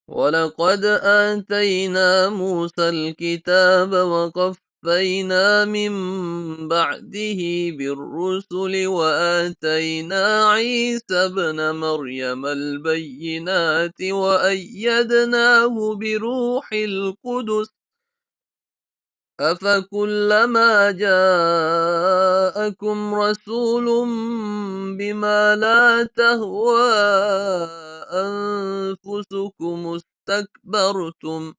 ولقد آتينا موسى الكتاب وقفينا من بعده بالرسل وآتينا عيسى ابن مريم البينات وأيدناه بروح القدس أفكلما جاءكم رسول بما لا تهوى أنفسكم استكبرتم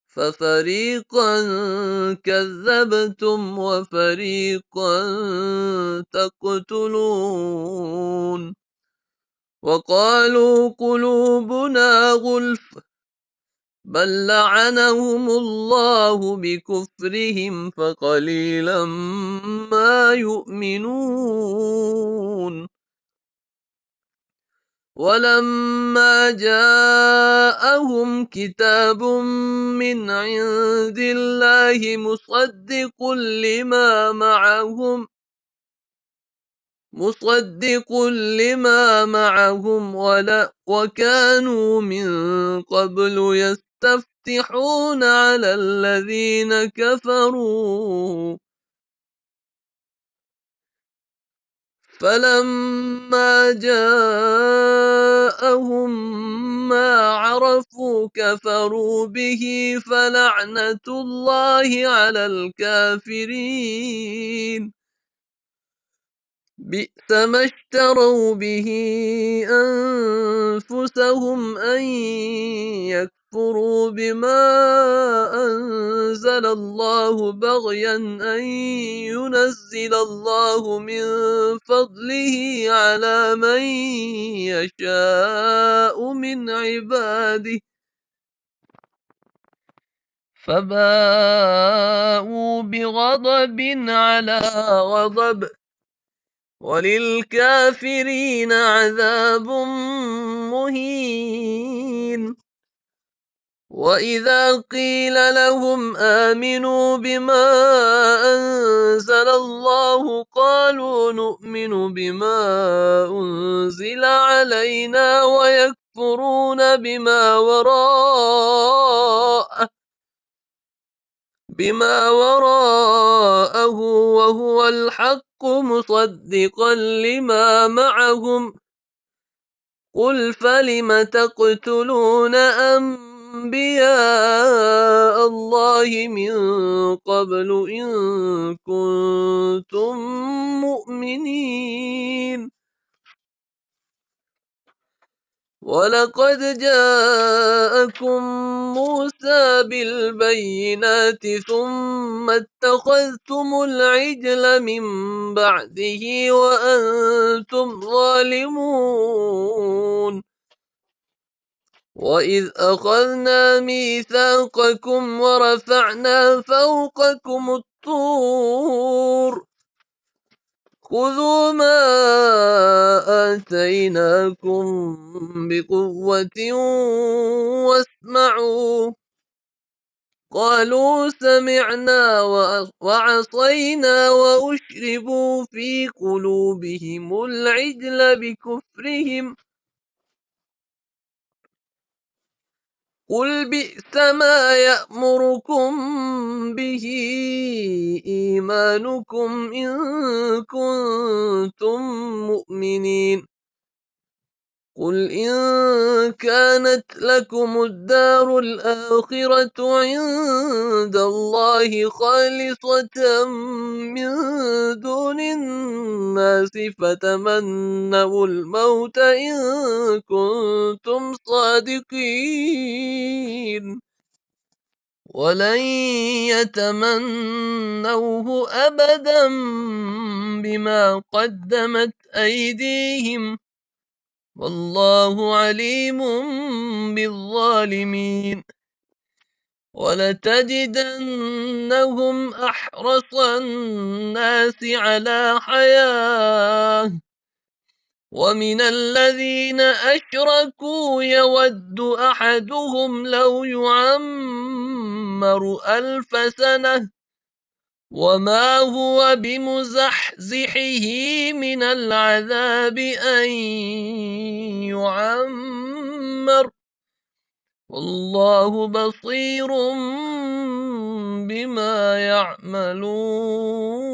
ففريقا كذبتم وفريقا تقتلون وقالوا قلوبنا غلف بل لعنهم الله بكفرهم فقليلا ما يؤمنون ولما جاءهم كتاب من عند الله مصدق لما معهم وكانوا من قبل يستفتحون على الذين كفروا فلما جاءهم ما عرفوا كفروا به فلعنة الله على الكافرين بئس ما اشتروا به أنفسهم أن يكفروا بما أنزل الله بغيا أن ينزل الله من فضله على من يشاء من عباده فباءوا بغضب على غضب وللكافرين عذاب مهين وإذا قيل لهم آمنوا بما أنزل الله قالوا نؤمن بما أنزل علينا ويكفرون بما وراءه وهو الحق مصدقا لما معهم قل فلم تقتلون أنبياء الله من قبل إن كنتم مؤمنين ولقد جاءكم موسى بالبينات ثم اتخذتم العجل من بعده وأنتم ظالمون وإذ أخذنا ميثاقكم ورفعنا فوقكم الطور خذوا ما آتيناكم بقوة واسمعوا قالوا سمعنا وعصينا وأشربوا في قلوبهم العجل بكفرهم قل بئس ما يأمركم به إيمانكم إن كنتم مؤمنين قل إن كانت لكم الدار الآخرة عند الله خالصة من دون الناس فتمنوا الموت إن كنتم صادقين ولن يتمنوه أبدا بما قدمت أيديهم والله عليم بالظالمين ولتجدنهم أحرص الناس على حياة ومن الذين أشركوا يود أحدهم لو يعمر 1000 سنة وما هو بمزحزحه من العذاب أن يعمر والله بصير بما يعملون.